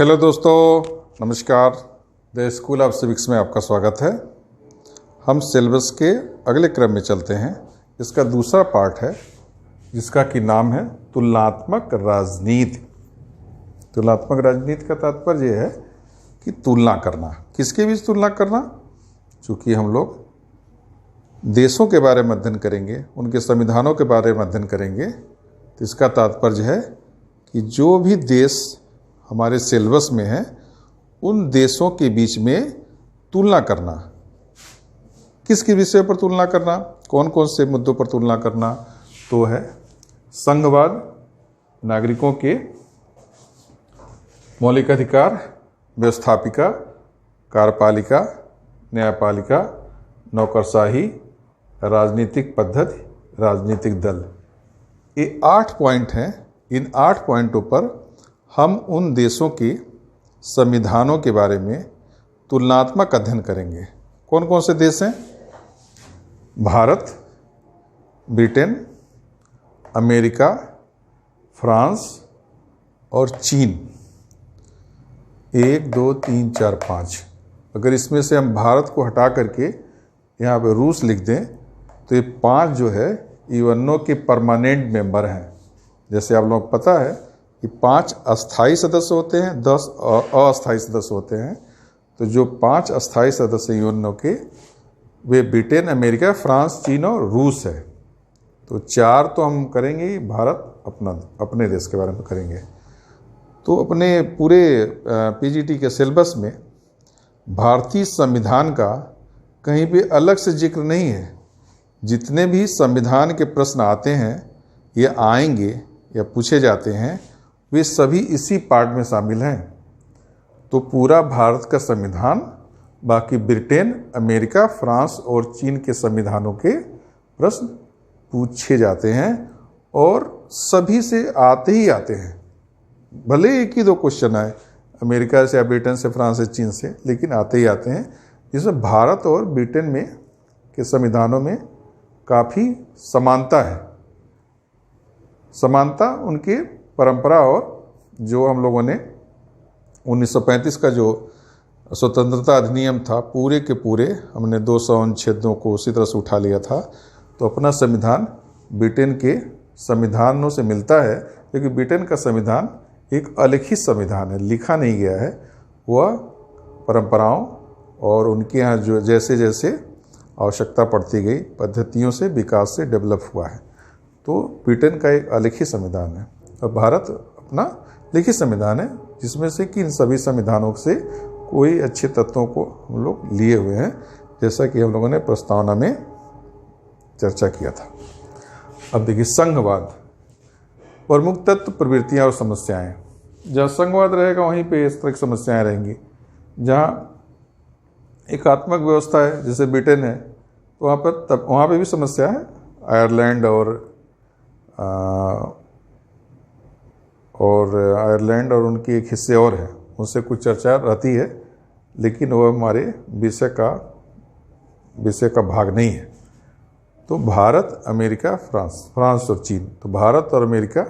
Hello दोस्तों, नमस्कार। The school of civics में आपका स्वागत है। हम सिलेबस के अगले क्रम में चलते हैं। इसका दूसरा पार्ट है जिसका कि नाम है तुलनात्मक राजनीति। तुलनात्मक राजनीति का तात्पर्य है कि तुलना करना। किसके बीच तुलना करना? चूँकि हम लोग देशों के बारे में अध्ययन करेंगे, उनके संविधानों के बारे में अध्ययन करेंगे, तो इसका तात्पर्य है कि जो भी देश हमारे सिलेबस में है उन देशों के बीच में तुलना करना। किसके विषय पर तुलना करना? कौन कौन से मुद्दों पर तुलना करना? तो है संघवाद, नागरिकों के मौलिक अधिकार, व्यवस्थापिका, कार्यपालिका, न्यायपालिका, नौकरशाही, राजनीतिक पद्धति, राजनीतिक दल। ये 8 पॉइंट हैं। इन 8 पॉइंटों पर हम उन देशों के संविधानों के बारे में तुलनात्मक अध्ययन करेंगे। कौन कौन से देश हैं? भारत, ब्रिटेन, अमेरिका, फ्रांस और चीन। 1 2 3 4 5। अगर इसमें से हम भारत को हटा करके यहाँ पे रूस लिख दें तो ये 5 जो है यूएनओ के परमानेंट मेंबर हैं। जैसे आप लोगों को पता है कि 5 अस्थाई सदस्य होते हैं, 10 अस्थाई सदस्य होते हैं। तो जो 5 अस्थाई सदस्य यूएनओ के वे ब्रिटेन, अमेरिका, फ्रांस, चीन और रूस है। तो 4 तो हम करेंगे ही, भारत अपने देश के बारे में करेंगे। तो अपने पूरे पीजीटी के सिलेबस में भारतीय संविधान का कहीं भी अलग से जिक्र नहीं है। जितने भी संविधान के प्रश्न आते हैं ये आएंगे या पूछे जाते हैं, वे सभी इसी पार्ट में शामिल हैं। तो पूरा भारत का संविधान, बाकी ब्रिटेन, अमेरिका, फ्रांस और चीन के संविधानों के प्रश्न पूछे जाते हैं और सभी से आते ही आते हैं। भले एक ही 2 क्वेश्चन आए अमेरिका से या ब्रिटेन से, फ्रांस से, चीन से, लेकिन आते ही आते हैं। जिसमें भारत और ब्रिटेन में के संविधानों में काफ़ी समानता है। समानता उनके परंपरा और जो हम लोगों ने 1935 का जो स्वतंत्रता अधिनियम था, पूरे के पूरे हमने 200 अनुच्छेदों को उसी तरह से उठा लिया था। तो अपना संविधान ब्रिटेन के संविधानों से मिलता है, क्योंकि ब्रिटेन का संविधान एक अलिखित संविधान है, लिखा नहीं गया है। वह परंपराओं और उनके यहाँ जो जैसे जैसे आवश्यकता पड़ती गई पद्धतियों से, विकास से डेवलप हुआ है। तो ब्रिटेन का एक अलिखित संविधान है और भारत अपना लिखित संविधान है, जिसमें से कि इन सभी संविधानों से कोई अच्छे तत्वों को हम लोग लिए हुए हैं, जैसा कि हम लोगों ने प्रस्तावना में चर्चा किया था। अब देखिए संघवाद, प्रमुख तत्व, प्रवृत्तियाँ और समस्याएं। जहाँ संघवाद रहेगा वहीं पे इस तरह की समस्याएं रहेंगी। जहाँ एकात्मक व्यवस्था है जैसे ब्रिटेन है, तो वहाँ पर भी समस्या है। आयरलैंड और उनके एक हिस्से और हैं, उनसे कुछ चर्चा रहती है, लेकिन वह हमारे विषय का भाग नहीं है। तो भारत, अमेरिका, फ्रांस और चीन। तो भारत और अमेरिका,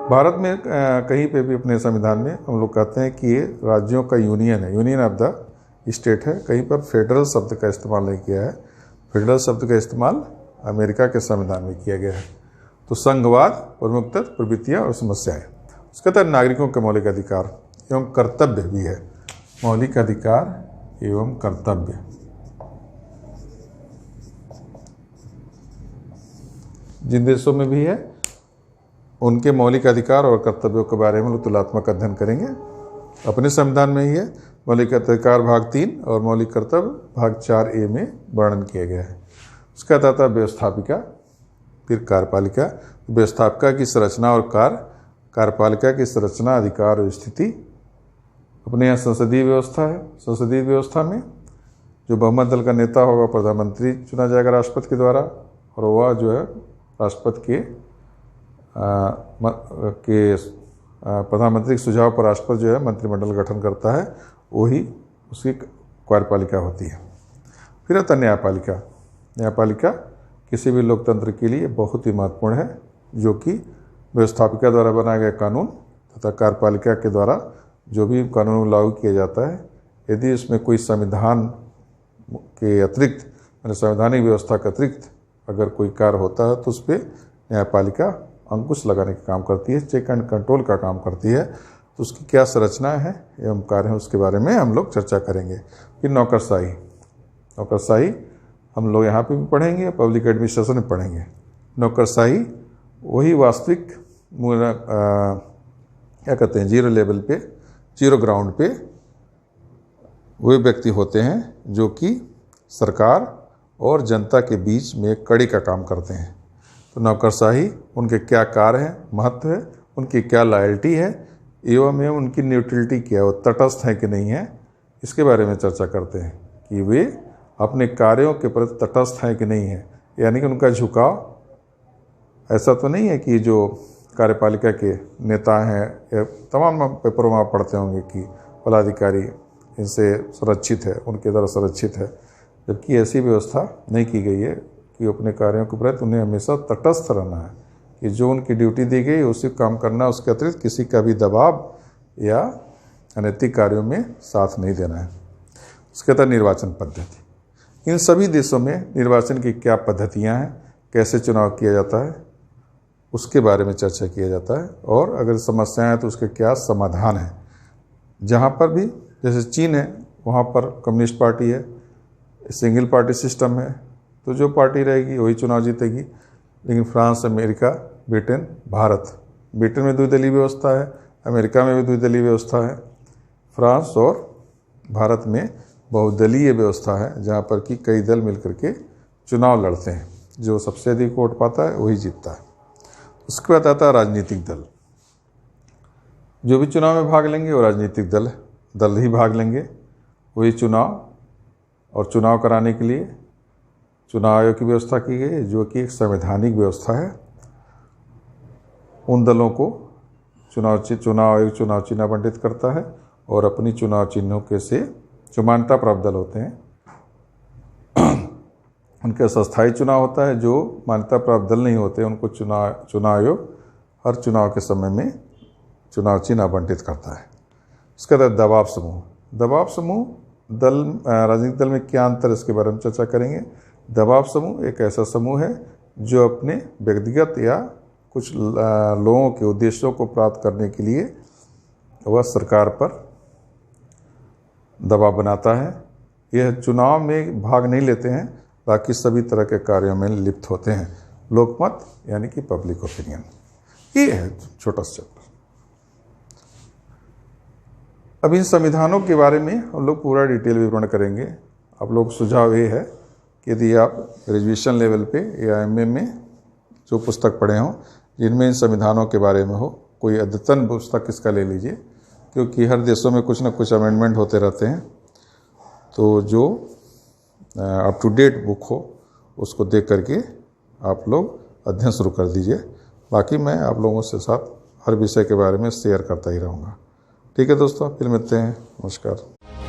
भारत में कहीं पे भी अपने संविधान में हम लोग कहते हैं कि ये राज्यों का यूनियन है, यूनियन ऑफ द स्टेट है। कहीं पर फेडरल शब्द का इस्तेमाल नहीं किया है। फेडरल शब्द का इस्तेमाल अमेरिका के संविधान में किया गया है। तो संघवाद, प्रमुख तत्व, प्रवृत्तियाँ और समस्याएं। उसके तहत नागरिकों के मौलिक अधिकार एवं कर्तव्य भी है। मौलिक अधिकार एवं कर्तव्य। जिन देशों में भी है उनके मौलिक अधिकार और कर्तव्यों के बारे में लोग तुलनात्मक अध्ययन करेंगे। अपने संविधान में ही है। मौलिक अधिकार भाग 3 और मौलिक कर्तव्य भाग 4A में वर्णन किया गया है। उसका तहत व्यवस्थापिका, फिर कार्यपालिका। व्यवस्थापिका की संरचना और कार्य, कार्यपालिका की संरचना, अधिकार और स्थिति। अपने यहाँ संसदीय व्यवस्था है। संसदीय व्यवस्था में जो बहुमत दल का नेता होगा प्रधानमंत्री चुना जाएगा राष्ट्रपति के द्वारा, और वह जो है राष्ट्रपति प्रधानमंत्री के सुझाव पर राष्ट्रपति जो है मंत्रिमंडल गठन करता है, वही उसकी कार्यपालिका होती है। फिर आता न्यायपालिका। न्यायपालिका किसी भी लोकतंत्र के लिए बहुत ही महत्वपूर्ण है, जो कि व्यवस्थापिका द्वारा बनाए गए कानून तथा कार्यपालिका के द्वारा जो भी कानून लागू किया जाता है, यदि उसमें कोई संविधान के अतिरिक्त, यानी संवैधानिक व्यवस्था के अतिरिक्त अगर कोई कार्य होता है तो उस पर न्यायपालिका अंकुश लगाने का काम करती है, चेक एंड कंट्रोल का काम करती है। तो उसकी क्या संरचना है एवं कार्य है, उसके बारे में हम लोग चर्चा करेंगे। फिर नौकरशाही, नौकरशाही हम लोग यहाँ पे भी पढ़ेंगे, पब्लिक एडमिनिस्ट्रेशन में पढ़ेंगे। नौकरशाही वही वास्तविक क्या कहते हैं, जीरो लेवल पे, जीरो ग्राउंड पे वे व्यक्ति होते हैं जो कि सरकार और जनता के बीच में कड़ी का काम करते हैं। तो नौकरशाही, उनके क्या कार्य हैं, महत्व है, उनकी क्या लॉयल्टी है एवं उनकी न्यूट्रलिटी क्या है, वो तटस्थ है कि नहीं है, इसके बारे में चर्चा करते हैं कि वे अपने कार्यों के प्रति तटस्थ हैं कि नहीं है। यानी कि उनका झुकाव ऐसा तो नहीं है कि जो कार्यपालिका के नेता हैं, या तमाम पेपरों में आप पढ़ते होंगे कि पदाधिकारी इनसे सुरक्षित है, उनके द्वारा सुरक्षित है, जबकि ऐसी व्यवस्था नहीं की गई है कि अपने कार्यों के प्रति उन्हें हमेशा तटस्थ रहना है, कि जो उनकी ड्यूटी दी गई उसी काम करना, उसके अतिरिक्त किसी का भी दबाव या अनैतिक कार्यों में साथ नहीं देना है। उसके बाद निर्वाचन पद्धति। इन सभी देशों में निर्वाचन की क्या पद्धतियां हैं, कैसे चुनाव किया जाता है, उसके बारे में चर्चा किया जाता है, और अगर समस्याएं हैं तो उसके क्या समाधान है। जहाँ पर भी, जैसे चीन है, वहाँ पर कम्युनिस्ट पार्टी है, सिंगल पार्टी सिस्टम है, तो जो पार्टी रहेगी वही चुनाव जीतेगी। लेकिन France, America, Britain, Bharat, Britain में द्विदलीय व्यवस्था है, अमेरिका में भी द्विदलीय व्यवस्था है, फ्रांस और भारत में बहुदलीय व्यवस्था है, जहाँ पर कि कई दल मिलकर के चुनाव लड़ते हैं, जो सबसे अधिक वोट पाता है वही जीतता है। उसके बाद आता है राजनीतिक दल। जो भी चुनाव में भाग लेंगे वो राजनीतिक दल ही भाग लेंगे, वही चुनाव, और चुनाव कराने के लिए चुनाव आयोग की व्यवस्था की गई है, जो कि एक संवैधानिक व्यवस्था है। उन दलों को चुनाव आयोग चुनाव चिन्ह आवंटित करता है, और अपनी चुनाव चिन्हों के से जो मान्यता प्राप्त दल होते हैं उनके अस्थायी चुनाव होता है। जो मान्यता प्राप्त दल नहीं होते उनको चुनाव आयोग हर चुनाव के समय में चुनाव चिन्ह आवंटित करता है। उसके बाद दबाव समूह। दबाव समूह राजनीतिक दल में क्या अंतर है, इसके बारे में चर्चा करेंगे। दबाव समूह एक ऐसा समूह है जो अपने व्यक्तिगत या कुछ लोगों के उद्देश्यों को प्राप्त करने के लिए वह सरकार पर दबाव बनाता है। यह चुनाव में भाग नहीं लेते हैं, बाकी सभी तरह के कार्यों में लिप्त होते हैं। लोकमत यानी कि पब्लिक ओपिनियन, ये है छोटा सा चैप्टर। अब इन संविधानों के बारे में हम लोग पूरा डिटेल विवरण करेंगे। आप लोग सुझाव ये है कि यदि आप ग्रेजुएशन लेवल पे या एमए में जो पुस्तक पढ़े हों जिनमें इन संविधानों के बारे में हो, कोई अद्यतन पुस्तक इसका ले लीजिए, क्योंकि हर देशों में कुछ ना कुछ अमेंडमेंट होते रहते हैं। तो जो अप टू डेट बुक हो उसको देख करके आप लोग अध्ययन शुरू कर दीजिए। बाकी मैं आप लोगों के साथ हर विषय के बारे में शेयर करता ही रहूँगा। ठीक है दोस्तों, फिर मिलते हैं। नमस्कार।